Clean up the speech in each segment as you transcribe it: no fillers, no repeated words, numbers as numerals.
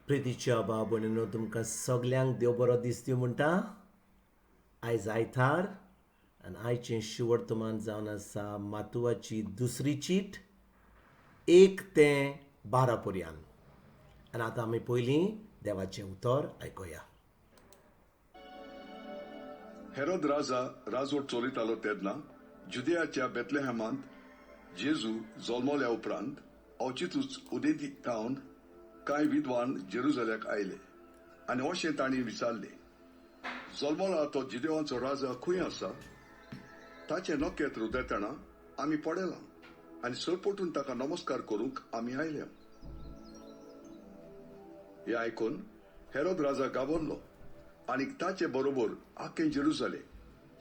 प्रितीच्या भाव भयणीनो तुमकां सगल्यांक देव बरो दीस दिवं म्हणटा. आयज आयतार आनी आयचें शिवर्तमान जावन आसा मातुवाची दुसरी चीट 1 ते 12 पर्यंत. आनी आतां आमी पयलीं देवाचें उतर आयकुया. हेरोद राजा राजवट चलयतालो तेन्ना जुदेयाच्या बेतलेहेमांत जेजू जल्मल्या उपरांत अवचितूच उदेंतावन कांय विद्वान जेरुसलेमाक आयले आनी अशें तांणी विचारले, जल्मला तो जुदेवांचो राजा खंय आसा? ताचें नखेत्र उदेतना आमी पळयलां आनी सरपटून ताका नमस्कार करूंक आमी आयल्या. हें आयकून हेरोद राजा गाबरलो आनी ताचे बरोबर आख्खें जेरुसलेम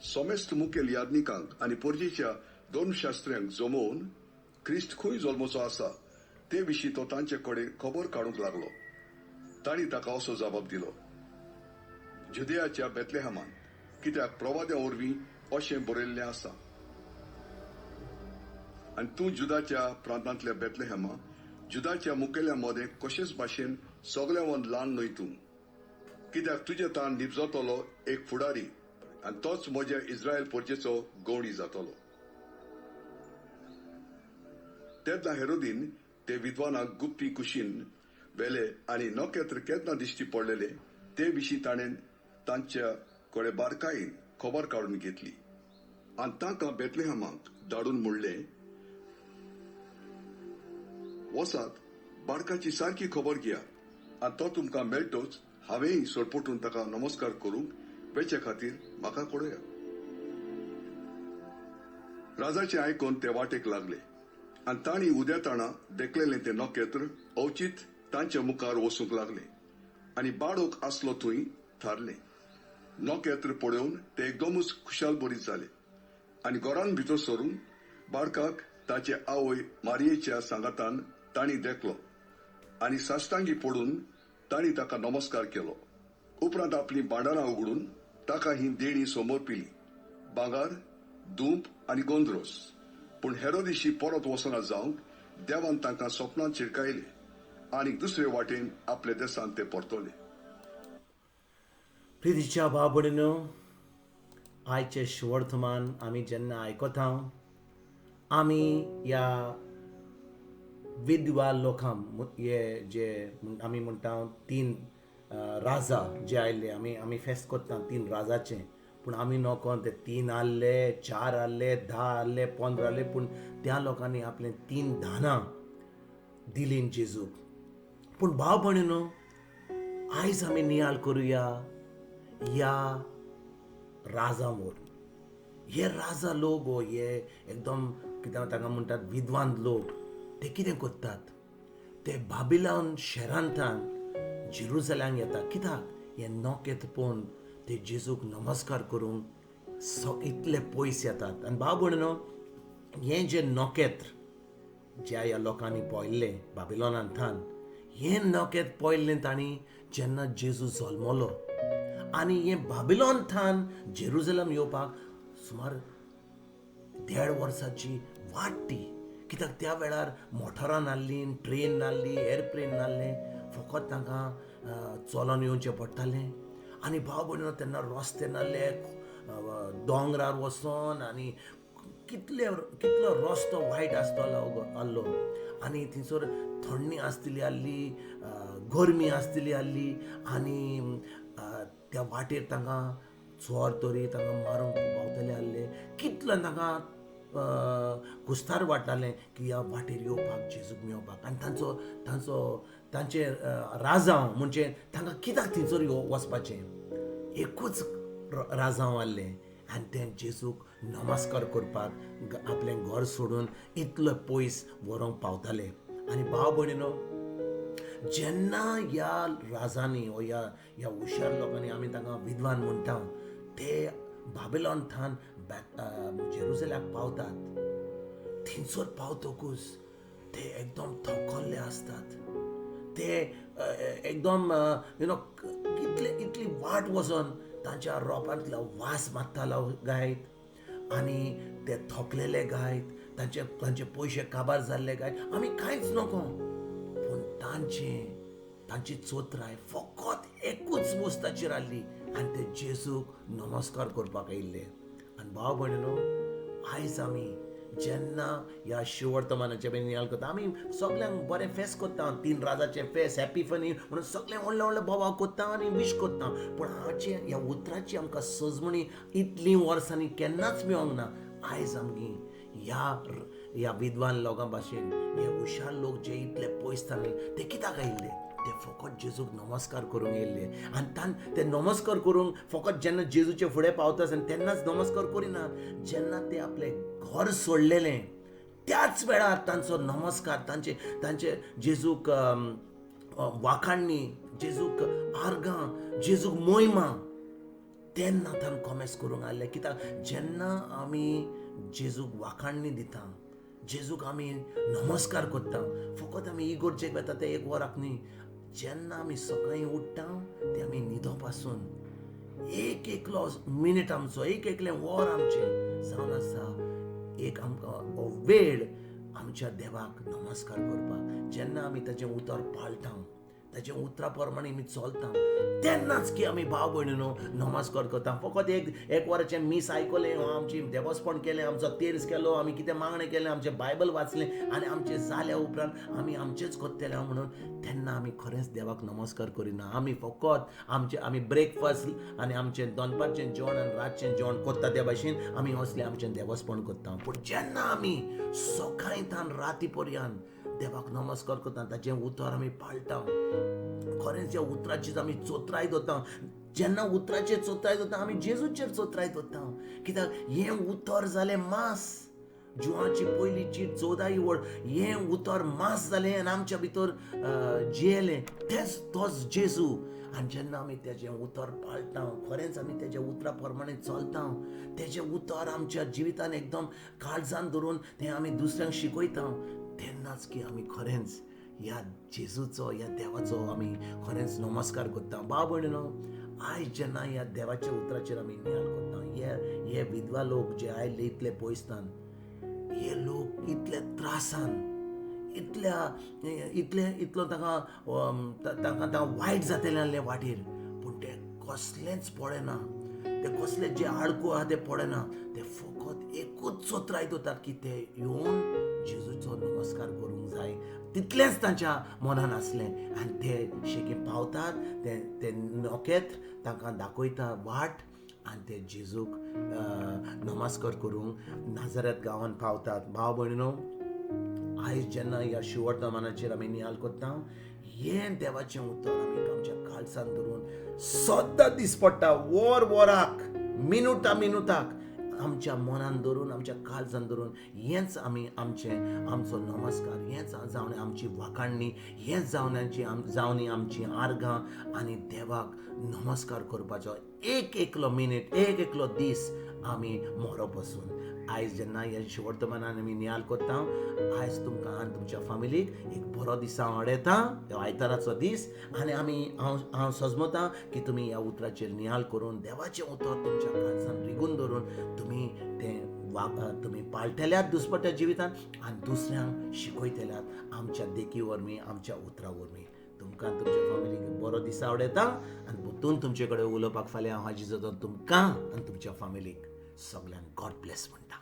सोमेस्त मुखेल यादनिकांक आनी पर्जेच्या धर्मशास्त्र्यांक जमोवन क्रिस्त खंय जल्मचो आसा ते विशीं तो तांचे कडेन खबर काडूंक लागलो. तांणी ताका असो जबाब दिलो, जुदेयाच्या बेतलेहेमांत, कित्याक प्रवाद्या वरवीं अशें बरयल्लें आसा, आनी तूं जुदाच्या प्रांतांतल्या बेतलेहेमा जुदाच्या मुखेल्या मदें कशेच भाशेन सगळ्यावन ल्हान न्हय तूं, कित्याक तुजे तान निपजतलो एक फुडारी आनी तोच म्हज्या इस्रायल पर्जेचो गवंडी जातलो. तेन्ना हेरोदीन ते विद्वानाक गुप्ती कुशीन वेले आनी नखेत्र केन्ना दिश्टी पडलेले ते विशीं ताणें तांच्या कडेन बारकायेन खबर काडून घेतली आनी तांकां बेतलेहेमाक धाडून म्हणलें, वसात बाळकाची सारकी खबर घेया आनी तो तुमकां मेळटोच हांवेंय सरपटून ताका नमस्कार करूंक वेचे खातीर म्हाका कळया. राजाचें आयकून ते वाटेक लागले आनी तांणी उदेताना देखलेलें तें नखेत्र अवचित तांच्या मुखार वचूंक लागलें आनी बाळोक आसलो थंय थारलें. नखेत्र पळोवन ते एकदमूच खुशाल भरीत जाले आनी घरान भितर सरून बाळकाक ताचे आवय मारयेच्या सांगातान तांणी देखलो आनी साश्टांगी पडून तांणी ताका नमस्कार केलो. उपरांत आपलीं भांडारां उगडून ताका ही देणी समोर पिली, भांगार, दूंप आनी गोंदरोस. पूण हेरोदेशी परत वचना जावंक देवान तांकां स्वप्नांत शिडकायले आनी दुसरे वाटेन आपल्या देशांत ते परतले. प्रितीच्या भाव भयणीनो, आयचें शिवर्तमान आमी जेन्ना आयकता आमी ह्या विधवा लोकां हे जे आमी म्हणटा 3 राजा जे आयले, आमी फेस्त करता 3 राजाचें. पूण आमी नोको ते 3 आहले, 4 आहले, 10 आहले, 15 आहले, पूण त्या लोकांनी आपले 3 धानां दिलीं जेजूक. पूण भाव भयणीनो, आयज आमी नियाळ करुया ह्या राजांवर. हे राजा लोक हे एकदम कितें तांकां म्हणटात विद्वान लोक, ते कितें करतात, ते बाबिलोन शहरांतल्यान जेरुसलेमाक येता. कित्याक हे नखेत्र पळोवन ते जेजूक नमस्कार करूंक इतले पयस येतात. आनी भाव भयणीनो, हें जें नखेत्र ज्या ह्या लोकांनी पळयल्लें बाबिलोनांतल्यान, हें नखेत्र पळयल्लें तांणी जेन्ना जेजू जल्मलो. आनी हें बाबिलोनांतल्यान जेरुसलेम येवपाक सुमार 1.5 वर्साची वाट ती. कित्याक त्या वेळार मोटरां नासलीं, ट्रेन नासली, एअरप्लेन नासले, फकत तांकां चलोन येवचें पडटालें. आनी भाव भयणीनो, तेन्ना रस्ते नासले, दोंगरार वचोन आनी कितलो रस्तो वायट आसलो. आनी थंयसर थंडी आसतली आहली, गरमी आसतली आहली आनी त्या वाटेर तांकां चोर तरी तांकां मारूंक पावतले आहले. कितलो तांकां कुस्तार वाडटालें की ह्या वाटेर येवपाक जेजूक मेळपाक. आनी तांचे राजांव म्हणजे तांकां कित्याक थंयसर वचपाचें. एकूच राजांव आहलें आनी तें जेजूक नमस्कार करपाक आपलें घर सोडून इतलो पयस व्हरूंक पावताले. आनी भाव भयणीनो, जेन्ना ह्या राजांनी वा ह्या हुशार लोकांनी, आमी तांकां विद्वान म्हणटा, ते बाबिलोनांतल्यान जेरुसलेमाक पावतात, थंयसर पावतकूच ते एकदम थकल्ले आसतात. ते एकदम इतली वाट वचोन तांच्या रोपांतलो वास मारतालो गायत आनी ते थकलेले गायत, तांचे पयशे काबार जाल्ले गायत, आमी कांयच नको. पूण तांची चोत्राय फकत एकूच वस्ताचेर आहली आनी ते जेजूक नमस्कार करपाक येयल्ले. आनी भाव भयणीनो, आयज आमी जेन्ना ह्या शिवर्तमानाचे बी नियाळ करता, आमी सगल्यांक बरें फेस्त करता, 3 राजाचें फेस्त, हॅपी म्हणून सगळे व्हडले व्हडले बोवाळ करता आनी विश करता. पूण हाचे ह्या उतराची आमकां सजमणी इतलीं वर्सांनी केन्नाच मेळोंक ना. आयज आमगे ह्या विद्वान लोकां भाशेन हे हुशार लोक जे इतले पयसताले ते कित्याक आयिल्ले? ते फकत जेजूक नमस्कार करूंक येयल्ले. आनी ते नमस्कार करूंक फकत जेन्ना जेजूचे फुडें पावता तेन्नाच नमस्कार करिना, जेन्ना ते आपले घर सोडलेलें त्याच वेळार तांचो नमस्कार, तांचे जेजूक वाखाणणी, जेजूक आर्गां, जेजूक मोहिमा, तेन्ना तांकां कॉमेस करूंक आयले. कित्याक जेन्ना आमी जेजूक वाखाणणी दिता, जेजूक आमी नमस्कार करता, फकत आमी इगोर्जेक वेता ते 1 वराक न्ही, जेन्ना आमी सकाळीं उठ्ठा ते आमी न्हिदो पासून एक एकलो मिनीट आमचो, एक एकलें वर आमचें जावन आसा एक आमकां वेळ आमच्या देवाक नमस्कार करपाक. जेन्ना आमी ताचें उतर पाळटा, ताच्या उतरा प्रमाणे आमी चलता, तेन्नाच की आमी भाव भयणीनो नमस्कार करता. फकत एक वराचें मीस आयकलें, आमची देवस्पण केलें, आमचो तेर्स केलो, आमी कितें मागणें केलें, आमचें बायबल वाचलें आनी आमचें जाल्या उपरांत आमी आमचेंच करतले म्हणून तेन्ना आमी खरेंच देवाक नमस्कार करिना. आमी फकत आमी ब्रेकफास्ट आनी आमचें दनपारचें जेवण आनी रातचें जेवण करता त्या भाशेन आमी असलें आमचें देवस्पण करता. पूण जेन्ना आमी सकाळींतल्यान राती पर्यंत देवाक नमस्कार करता, ताचें उतर आमी पाळटा, खरेंच ह्या उतराचीच आमी चोत्राय दवरता. जेन्ना उतराचेर चोत्राय दवरता आमी जेजूचेर चोत्राय दवरता. कित्याक हें उतर जालें मास, जुवाची पयलींची 14 वळ हें उतर मास जालें आनी आमच्या भितर जियेलें, तोच जेजू. आनी जेन्ना आमी तेजें उतर पाळटा, खरेंच आमी तेज्या उतरा प्रमाणे चलता, तेजें उतर आमच्या जिवितान एकदम काळजान धरून तें आमी दुसऱ्यांक शिकयता, तेन्नाच की आमी खरेंच ह्या जेजूचो, ह्या देवाचो आमी खरेंच नमस्कार करता. भाव भयणीनो, आयज जेन्ना ह्या देवाच्या उतराचेर आमी नियाळ करता, हे विधवा लोक जे आयले इतले पयसतान, हे लोक इतले त्रासान, इतलो तांकां वायट जातलें आहलें वाटेर, पूण ते कसलेंच पळयना, ते कसले जे आडकू आहा ते पळयना. ते फकत एकूच चोत्राय दवरतात की ते येवन जेजूचो नमस्कार करूंक जाय. तितलेंच तांच्या मनान आसलें आनी ते शेगी पावतात, ते नोकेत्र तांकां दाखयता वाट आनी ते जेजूक नमस्कार करूंक नाजरेत गांवांत पावतात. भाव भयणीनो, आयज जेन्ना ह्या शिवर्तमानाचेर आमी नियाळ करता, हें देवाचें उतर आमी आमच्या काळजान धरून सद्दां दीस पडटा, वराक, मिनटाक आमच्या मनान धरून, आमच्या काळजान धरून हेंच आमी आमचो नमस्कार, हेंच जावन आमची वाखाणणी, हेंच जावन आमची आर्गां आनी देवाक नमस्कार करपाचो एक एकलो मिनीट, एक एकलो दीस आमी मोरो बसून. आयज जेन्ना ह्या शिवर्तमानान आमी नियाळ करता, आयज तुमकां आनी तुमच्या फॅमिलीक एक बरो दीस हांव आडयता, आयताराचो दीस, आनी हांव सजमता की तुमी ह्या उतराचेर नियाळ करून देवाचें उतर तुमच्या काळजान रिगून धरून तुमी तुमी पाळटल्यात दुसपट्या जिवितान आनी दुसऱ्यांक शिकयतल्यात आमच्या देखी वरवीं, आमच्या उतरा वरवीं. तुमकां तुमच्या फॅमिलीक बरो दीस आडयता आनी परतून तुमचे कडेन उलोवपाक फाल्यां हांव हाजी जाता तुमकां आनी तुमच्या फॅमिलीक सगळ्यांक गॉड ब्लेस म्हणटा.